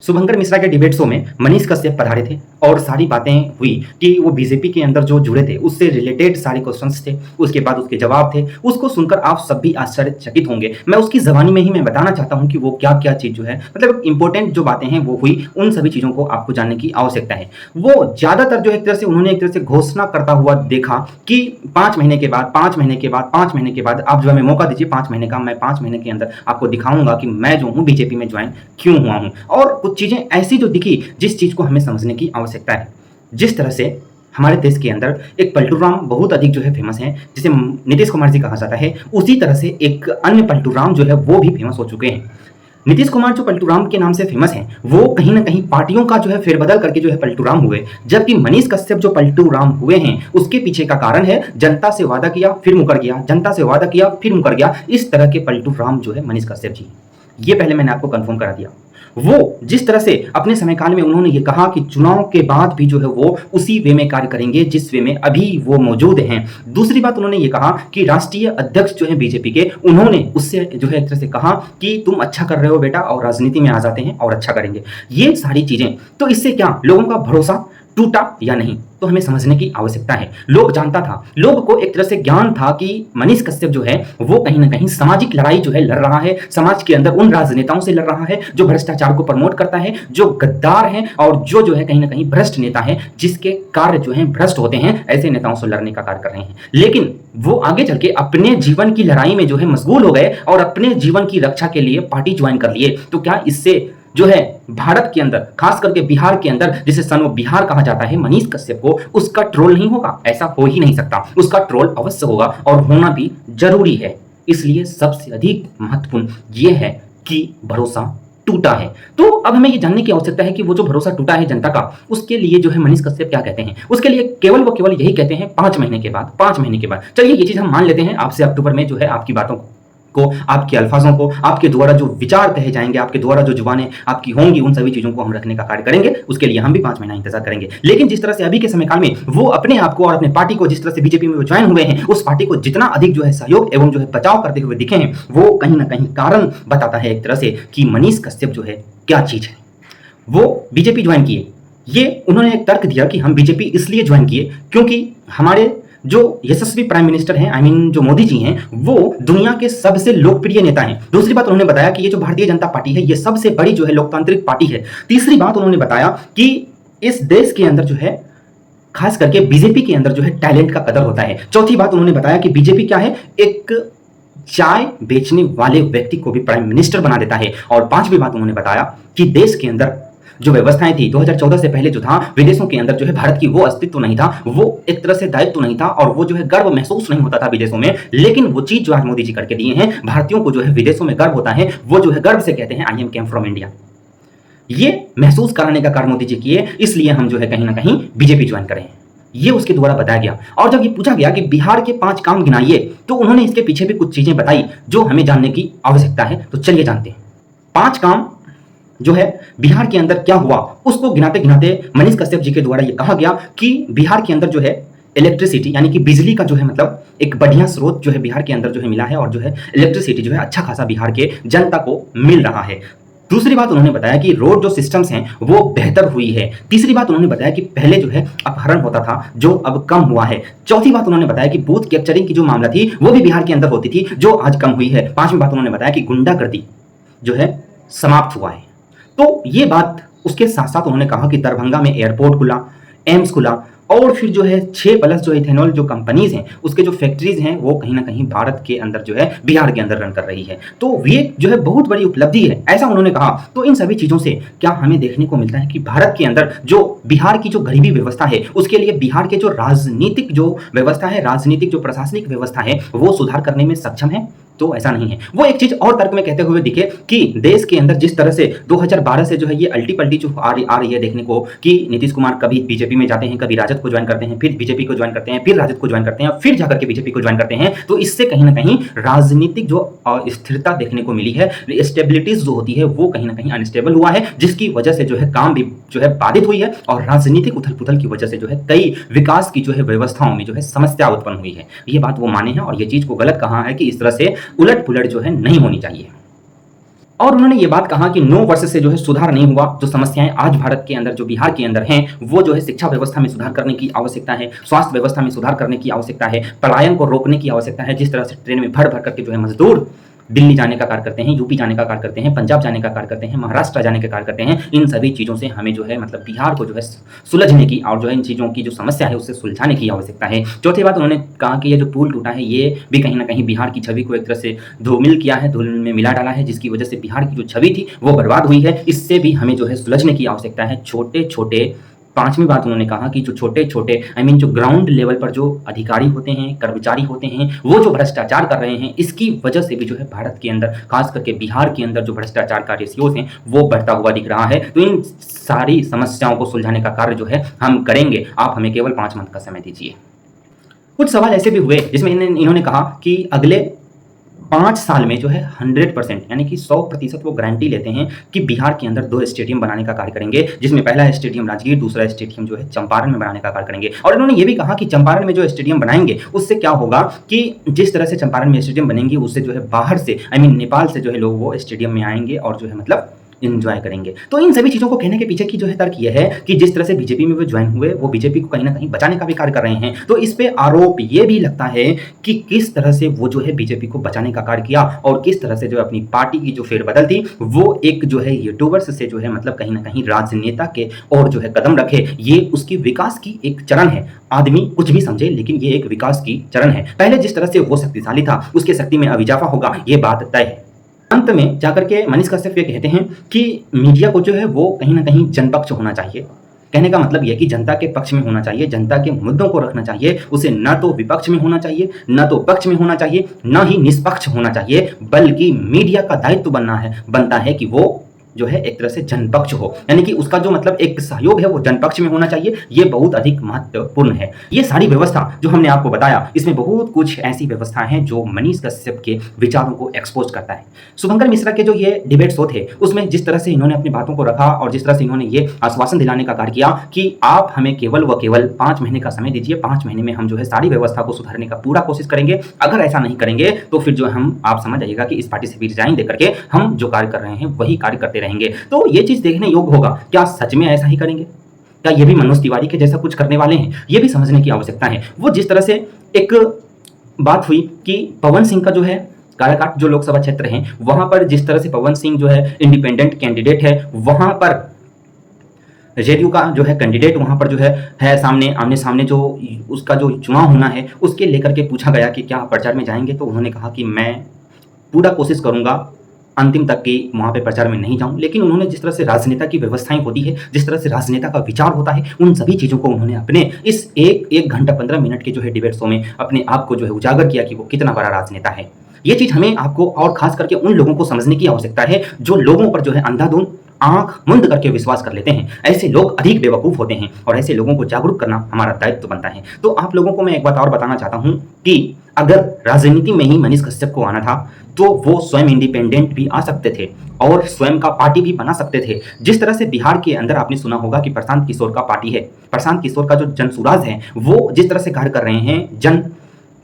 शुभंकर मिश्रा के debate show में मनीष कश्यप पधारे थे और सारी बातें हुई कि वो बीजेपी के अंदर जो जुड़े थे उससे रिलेटेड सारे क्वेश्चंस थे। उसके बाद उसके जवाब थे। उसको सुनकर आप सब भी आश्चर्यचकित होंगे। मैं उसकी ज़बानी में ही मैं बताना चाहता हूं कि वो क्या क्या चीज़ जो है मतलब इंपॉर्टेंट जो बातें हैं वो हुई, उन सभी चीज़ों को आपको जानने की आवश्यकता है। वो ज़्यादातर जो एक तरह से उन्होंने एक तरह से घोषणा करता हुआ देखा कि 5 महीने के बाद 5 महीने के बाद 5 महीने के बाद आप जो हमें मौका दीजिए 5 महीने का, मैं 5 महीने के अंदर आपको दिखाऊंगा कि मैं जो हूँ बीजेपी में ज्वाइन क्यों हुआ हूँ। और कुछ चीज़ें ऐसी जो दिखी जिस चीज़ को हमें समझने की आवश्यकता है। जिस तरह से हमारे देश के अंदर एक पलटू राम बहुत अधिक जो है फेमस है, जिसे नीतीश कुमार जी कहा जाता है, उसी तरह से एक अन्य पलटू राम जो है वो भी फेमस हो चुके हैं। नीतीश कुमार जो पलटू राम के नाम से फेमस हैं, वो कहीं ना कहीं पार्टियों का जो है फेरबदल करके जो है पलटू राम हुए, जबकि मनीष कश्यप जो पलटू राम हुए हैं उसके पीछे का कारण है जनता से वादा किया फिर मुकर गया, जनता से वादा किया फिर मुकर गया। इस तरह के पलटू राम जो है मनीष कश्यप जी, ये पहले मैंने आपको कंफर्म करा दिया। वो जिस तरह से अपने समय काल में उन्होंने ये कहा कि चुनाव के बाद भी जो है वो उसी वे में कार्य करेंगे जिस वे में अभी वो मौजूद हैं। दूसरी बात उन्होंने ये कहा कि राष्ट्रीय अध्यक्ष जो है बीजेपी के, उन्होंने उससे जो है एक तरह से कहा कि तुम अच्छा कर रहे हो बेटा और राजनीति में आ जाते हैं और अच्छा करेंगे। ये सारी चीजें, तो इससे क्या लोगों का भरोसा टूटा या नहीं तो हमें समझने की आवश्यकता है। लोग जानता था, लोग को एक तरह से ज्ञान था कि मनीष कश्यप जो है वो कहीं ना कहीं सामाजिक लड़ाई जो है लड़ रहा है, समाज के अंदर उन राजनेताओं से लड़ रहा है जो भ्रष्टाचार को प्रमोट करता है, जो गद्दार है और जो है कहीं ना कहीं भ्रष्ट नेता है, जिसके कार्य जो है भ्रष्ट होते हैं, ऐसे नेताओं से लड़ने का कार्य कर रहे हैं। लेकिन वो आगे चल के अपने जीवन की लड़ाई में जो है मशगूल हो गए और अपने जीवन की रक्षा के लिए पार्टी ज्वाइन कर लिए। तो क्या इससे जो है भारत के अंदर, खास करके बिहार के अंदर, जिसे सन ऑफ बिहार कहा जाता है, मनीष कश्यप को, उसका ट्रोल नहीं होगा? ऐसा हो ही नहीं सकता। उसका ट्रोल अवश्य होगा और होना भी जरूरी है। इसलिए सबसे अधिक महत्वपूर्ण यह है कि भरोसा टूटा है। तो अब हमें यह जानने की आवश्यकता है कि वो जो भरोसा टूटा है जनता का, उसके लिए जो है मनीष कश्यप क्या कहते हैं। उसके लिए केवल यही कहते हैं 5 महीने के बाद, 5 महीने के बाद। चलिए ये चीज हम मान लेते हैं आपसे अक्टूबर में जो है आपकी बातों को, आपके अल्फाजों को, आपके द्वारा जो विचार कहे जाएंगे, आपके द्वारा जो जुबानें आपकी होंगी, उन सभी चीजों को हम रखने का कार्य करेंगे। उसके लिए हम भी 5 महीना इंतजार करेंगे। लेकिन जिस तरह से अभी के समय काल में वो अपने आप को और अपने पार्टी को, जिस तरह से बीजेपी में ज्वाइन हुए हैं, उस पार्टी को जितना अधिक जो है सहयोग एवं जो है बचाव करते हुए दिखे हैं, वो कहीं ना कहीं कारण बताता है एक तरह से कि मनीष कश्यप जो है क्या चीज है। वो बीजेपी ज्वाइन किए, ये उन्होंने एक तर्क दिया कि हम बीजेपी इसलिए ज्वाइन किए क्योंकि हमारे जो यशस्वी प्राइम मिनिस्टर हैं, जो मोदी जी हैं, वो दुनिया के सबसे लोकप्रिय नेता हैं। दूसरी बात उन्होंने बताया कि ये जो भारतीय जनता पार्टी है, ये सबसे बड़ी जो है लोकतांत्रिक पार्टी है। तीसरी बात उन्होंने बताया कि इस देश के अंदर जो है, खास करके बीजेपी के अंदर जो है टैलेंट का कदर होता है। चौथी बात उन्होंने बताया कि बीजेपी क्या है, एक चाय बेचने वाले व्यक्ति को भी प्राइम मिनिस्टर बना देता है। और पांचवी बात उन्होंने बताया कि देश के अंदर जो व्यवस्थाएं थी 2014 से पहले जो था, विदेशों के अंदर जो है भारत की वो अस्तित्व नहीं था, वो एक तरह से दायित्व नहीं था और वो जो है गर्व महसूस नहीं होता था विदेशों में। लेकिन वो चीज जो आज मोदी जी करके दिए हैं, भारतीयों को जो है विदेशों में गर्व होता है, वो जो है गर्व से कहते हैं I am came from India. ये महसूस कराने का कार्य मोदी जी किए, इसलिए हम जो है कहीं ना कहीं बीजेपी ज्वाइन करें, ये उसके द्वारा बताया गया। और जब ये पूछा गया कि बिहार के 5 काम गिनाइए, तो उन्होंने इसके पीछे भी कुछ चीजें बताई जो हमें जानने की आवश्यकता है। तो चलिए जानते हैं 5 काम जो है बिहार के अंदर क्या हुआ। उसको गिनाते गिनाते मनीष कश्यप जी के द्वारा ये कहा गया कि बिहार के अंदर जो है इलेक्ट्रिसिटी यानी कि बिजली का जो है मतलब एक बढ़िया स्रोत जो है बिहार के अंदर जो है मिला है और जो है इलेक्ट्रिसिटी जो है अच्छा खासा बिहार के जनता को मिल रहा है। दूसरी बात उन्होंने बताया कि रोड जो सिस्टम्स हैं वो बेहतर हुई है। तीसरी बात उन्होंने बताया कि पहले जो है अपहरण होता था जो अब कम हुआ है। चौथी बात उन्होंने बताया कि बूथ कैप्चरिंग की जो मामला थी वो भी बिहार के अंदर होती थी जो आज कम हुई है। पांचवी बात उन्होंने बताया कि गुंडागर्दी जो है समाप्त हुआ है। तो ये बात, उसके साथ साथ उन्होंने कहा कि दरभंगा में एयरपोर्ट खुला, एम्स खुला और फिर जो है 6+ जो इथेनॉल जो कंपनीज हैं उसके जो फैक्ट्रीज हैं वो कहीं ना कहीं भारत के अंदर जो है बिहार के अंदर रन कर रही है। तो ये जो है बहुत बड़ी उपलब्धि है, ऐसा उन्होंने कहा। तो इन सभी चीजों से क्या हमें देखने को मिलता है कि भारत के अंदर जो बिहार की जो गरीबी व्यवस्था है, उसके लिए बिहार के जो राजनीतिक जो व्यवस्था है, राजनीतिक जो प्रशासनिक व्यवस्था है, वो सुधार करने में सक्षम है। तो ऐसा नहीं है। वो एक चीज और तर्क में कहते हुए दिखे कि देश के अंदर जिस तरह से 2012 से जो है ये अल्टी पल्टी जो आ रही है देखने को कि नीतीश कुमार कभी बीजेपी में जाते हैं, कभी राजद को ज्वाइन करते हैं, फिर बीजेपी को ज्वाइन करते हैं, फिर राजद को ज्वाइन करते हैं, फिर जाकर के बीजेपी को ज्वाइन करते हैं। तो इससे कहीं ना कहीं राजनीतिक जो स्थिरता देखने को मिली है, स्टेबिलिटीज जो होती है वो कहीं ना कहीं अनस्टेबल हुआ है, जिसकी वजह से जो है काम भी जो है बाधित हुई है और राजनीतिक उथल पुथल की वजह से जो है कई विकास की जो है व्यवस्थाओं में जो है समस्या उत्पन्न हुई है। ये बात वो माने हैं और ये चीज को गलत कहा है कि इस तरह से उलट पुलट जो है नहीं होनी चाहिए। और उन्होंने ये बात कहा कि 9 वर्ष से जो है सुधार नहीं हुआ। जो समस्याएं आज भारत के अंदर, जो बिहार के अंदर हैं, वो जो है शिक्षा व्यवस्था में सुधार करने की आवश्यकता है, स्वास्थ्य व्यवस्था में सुधार करने की आवश्यकता है, पलायन को रोकने की आवश्यकता है। जिस तरह से ट्रेन में भर भर करके जो है मजदूर दिल्ली जाने का कार्य करते हैं, यूपी जाने का कार्य करते हैं, पंजाब जाने का कार्य करते हैं, महाराष्ट्र जाने का कार्य करते हैं, इन सभी चीज़ों से हमें जो है मतलब बिहार को जो है सुलझने की और जो है इन चीज़ों की जो समस्या है उससे सुलझाने की आवश्यकता है। चौथी बात उन्होंने कहा कि ये जो पुल टूटा है ये भी कहीं ना कहीं बिहार की छवि को एक तरह से धूमिल किया है, धूल में मिला डाला है, जिसकी वजह से बिहार की जो छवि थी वो बर्बाद हुई है। इससे भी हमें जो है सुलझने की आवश्यकता है। छोटे छोटे पांचवी बात उन्होंने कहा कि जो छोटे छोटे जो ग्राउंड लेवल पर जो अधिकारी होते हैं, कर्मचारी होते हैं, वो जो भ्रष्टाचार कर रहे हैं, इसकी वजह से भी जो है भारत के अंदर, खास करके बिहार के अंदर जो भ्रष्टाचार का रेशियोज हैं वो बढ़ता हुआ दिख रहा है। तो इन सारी समस्याओं को सुलझाने का कार्य जो है हम करेंगे, आप हमें केवल 5 मंथ का समय दीजिए। कुछ सवाल ऐसे भी हुए जिसमें इन्होंने कहा कि अगले 5 साल में जो है 100% यानी कि 100% वो गारंटी लेते हैं कि बिहार के अंदर 2 स्टेडियम बनाने का कार्य करेंगे, जिसमें पहला स्टेडियम राजगीर, दूसरा स्टेडियम जो है चंपारण में बनाने का कार्य करेंगे। और इन्होंने ये भी कहा कि चंपारण में जो स्टेडियम बनाएंगे उससे क्या होगा कि जिस तरह से चंपारण में स्टेडियम बनेंगे उससे जो है बाहर से नेपाल से जो है लोग वो स्टेडियम में आएंगे और जो है मतलब एंजॉय करेंगे। तो इन सभी चीज़ों को कहने के पीछे की जो है तर्क यह है कि जिस तरह से बीजेपी में वो ज्वाइन हुए, वो बीजेपी को कहीं ना कहीं बचाने का भी कार्य कर रहे हैं। तो इस पे आरोप ये भी लगता है कि किस तरह से वो जो है बीजेपी को बचाने का कार्य किया और किस तरह से जो अपनी पार्टी की जो फेरबदल थी वो एक जो है यूट्यूबर्स से जो है मतलब कहीं ना कहीं राजनेता के और जो है कदम रखे। ये उसकी विकास की एक चरण है। आदमी कुछ भी समझे लेकिन ये एक विकास की चरण है। पहले जिस तरह से वो शक्तिशाली था उसके शक्ति में अब इजाफा होगा, ये बात तय है। अंत में जाकर के मनीष कश्यप ये कहते हैं कि मीडिया को जो है वो कहीं ना कहीं जनपक्ष होना चाहिए। कहने का मतलब यह कि जनता के पक्ष में होना चाहिए, जनता के मुद्दों को रखना चाहिए। उसे न तो विपक्ष में होना चाहिए, न तो पक्ष में होना चाहिए, न ही निष्पक्ष होना चाहिए, बल्कि मीडिया का दायित्व बनता है कि वो जो है एक तरह से जनपक्ष हो, यानी कि उसका जो मतलब एक सहयोग है वो जनपक्ष में होना चाहिए। ये बहुत अधिक महत्वपूर्ण है। ये सारी व्यवस्था जो हमने आपको बताया, इसमें बहुत कुछ ऐसी व्यवस्था है जो मनीष कश्यप के विचारों को एक्सपोज करता है। शुभंकर मिश्रा के जो ये डिबेट शो थे उसमें जिस तरह से इन्होंने अपनी बातों को रखा और जिस तरह से इन्होंने ये आश्वासन दिलाने का कार्य किया कि आप हमें केवल व केवल 5 महीने का समय दीजिए, 5 महीने में हम जो है सारी व्यवस्था को सुधारने का पूरा कोशिश करेंगे। अगर ऐसा नहीं करेंगे तो फिर जो हम आप समझ जाइएगा कि इस पार्टी से भी रिजाइन देकर के हम जो कार्य कर रहे हैं वही कार्य करते रहेंगे। तो ये चीज देखने योग्य होगा, क्या सच में ऐसा ही करेंगे, क्या ये भी मनोज तिवारी के जैसा कुछ करने वाले हैं, ये भी समझने की आवश्यकता है। वो जिस तरह से एक बात हुई कि पवन सिंह का जो है काराकाट जो लोकसभा क्षेत्र है वहां पर जिस तरह से पवन सिंह जो है इंडिपेंडेंट कैंडिडेट है, वहां पर जेडीयू का जो है कैंडिडेट वहां पर जो है सामने आमने सामने जो उसका जो चुनाव होना है उसके लेकर के पूछा गया कि क्या प्रचार में जाएंगे, तो उन्होंने कहा कि मैं पूरा कोशिश करूंगा अंतिम तक की वहां पे प्रचार में नहीं जाऊं। लेकिन उन्होंने जिस तरह से राजनेता की व्यवस्थाएं होती है, जिस तरह से राजनेता का विचार होता है, उन सभी चीजों को उन्होंने अपने इस एक घंटा 15 मिनट के जो है डिबेट शो में अपने आप को जो है उजागर किया कि वो कितना बड़ा राजनेता है। ये चीज हमें आपको और खास करके उन लोगों को समझने की आवश्यकता है जो लोगों पर जो है अंधाधुंध आंख मुंद करके विश्वास कर लेते हैं। ऐसे लोग अधिक बेवकूफ होते हैं और ऐसे लोगों को जागरूक करना हमारा दायित्व बनता है। तो आप लोगों को मैं एक बात और बताना चाहता हूं कि अगर राजनीति में ही मनीष कश्यप को आना था तो वो स्वयं इंडिपेंडेंट भी आ सकते थे और स्वयं का पार्टी भी बना सकते थे। जिस तरह से बिहार के अंदर आपने सुना होगा कि प्रशांत किशोर का पार्टी है, प्रशांत किशोर का जो जनसुराज है वो जिस तरह से कार्य कर रहे हैं, जन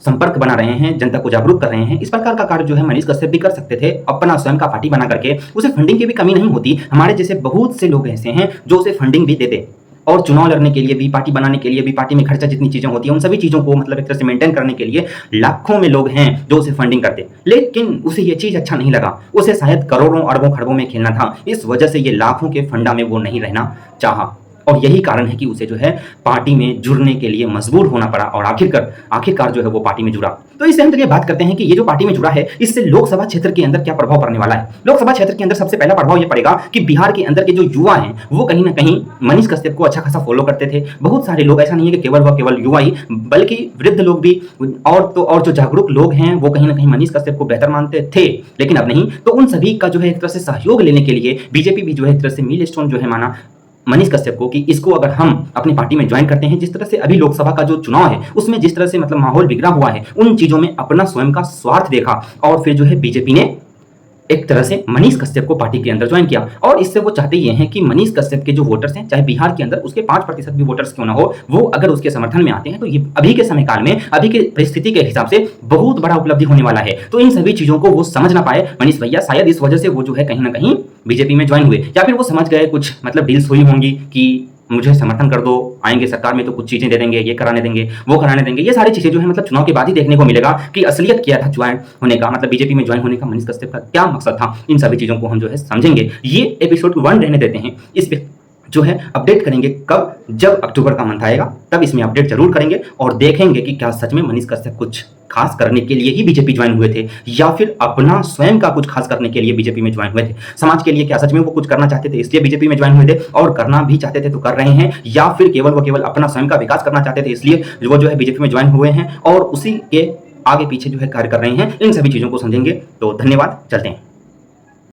संपर्क बना रहे हैं, जनता को जागरूक कर रहे हैं, इस प्रकार का कार्य जो है मनीष कश्यप भी कर सकते थे अपना स्वयं का पार्टी बना करके। उसे फंडिंग की भी कमी नहीं होती। हमारे जैसे बहुत से लोग ऐसे हैं जो उसे फंडिंग भी देते और चुनाव लड़ने के लिए भी, पार्टी बनाने के लिए भी, पार्टी में खर्चा जितनी चीजें होती है उन सभी चीजों को मतलब एक तरह से मेंटेन करने के लिए लाखों में लोग हैं जो उसे फंडिंग करते। लेकिन उसे ये चीज अच्छा नहीं लगा, उसे शायद करोड़ों अरबों खरबों में खेलना था, इस वजह से ये लाखों के फंडा में वो नहीं रहना चाहा और यही कारण है कि उसे जो है पार्टी में जुड़ने के लिए मजबूर होना पड़ा और आखिरकार जो है वो पार्टी में जुड़ा। तो इससे हम ये बात करते हैं कि ये जो पार्टी में जुड़ा है इससे लोकसभा क्षेत्र के अंदर क्या प्रभाव पड़ने वाला है। लोकसभा क्षेत्र के अंदर सबसे पहला प्रभाव ये पड़ेगा कि बिहार के अंदर के जो युवा हैं वो कहीं ना कहीं मनीष कश्यप को अच्छा खासा फॉलो करते थे। बहुत सारे लोग, ऐसा नहीं है कि केवल युवा ही, बल्कि वृद्ध लोग भी और जो जागरूक लोग हैं वो कहीं ना कहीं मनीष कश्यप को बेहतर मानते थे, लेकिन अब नहीं। तो उन सभी का जो है एक तरह से सहयोग लेने के लिए बीजेपी भी जो है एक तरह से मील स्टोन जो है माना मनीष कश्यप को कि इसको अगर हम अपनी पार्टी में ज्वाइन करते हैं, जिस तरह से अभी लोकसभा का जो चुनाव है उसमें जिस तरह से मतलब माहौल बिगड़ा हुआ है, उन चीजों में अपना स्वयं का स्वार्थ देखा और फिर जो है बीजेपी ने एक तरह से मनीष कश्यप को पार्टी के अंदर ज्वाइन किया और इससे वो चाहते ये हैं कि मनीष कश्यप के जो वोटर्स हैं, चाहे बिहार के अंदर उसके 5% भी वोटर्स क्यों ना हो, वो अगर उसके समर्थन में आते हैं तो ये अभी के समय काल में, अभी के परिस्थिति के हिसाब से बहुत बड़ा उपलब्धि होने वाला है। तो इन सभी चीज़ों को वो समझ ना पाए मनीष भैया, शायद इस वजह से वो जो है कहीं ना कहीं बीजेपी में ज्वाइन हुए, या फिर वो समझ गए कुछ मतलब डील्स हुई होंगी कि मुझे समर्थन कर दो, आएंगे सरकार में तो कुछ चीज़ें दे देंगे, ये कराने देंगे, वो कराने देंगे। ये सारी चीज़ें जो है मतलब चुनाव के बाद ही देखने को मिलेगा कि असलियत क्या था ज्वाइन होने का, मतलब बीजेपी में ज्वाइन होने का मनीष कश्यप का क्या मकसद था। इन सभी चीज़ों को हम जो है समझेंगे। ये एपिसोड 1 रहने देते हैं, इस पे जो है अपडेट करेंगे कब, जब अक्टूबर का मंथ आएगा तब इसमें अपडेट जरूर करेंगे और देखेंगे कि क्या सच में मनीष कश्यप कुछ खास करने के लिए ही बीजेपी ज्वाइन हुए थे, या फिर अपना स्वयं का कुछ खास करने के लिए बीजेपी में ज्वाइन हुए थे। समाज के लिए क्या सच में वो कुछ करना चाहते थे इसलिए बीजेपी में ज्वाइन हुए थे, और करना भी चाहते थे तो कर रहे हैं, या फिर केवल अपना स्वयं का विकास करना चाहते थे इसलिए वो जो है बीजेपी में ज्वाइन हुए हैं और उसी के आगे पीछे जो है कार्य कर रहे हैं। इन सभी चीजों को समझेंगे। तो धन्यवाद, चलते हैं।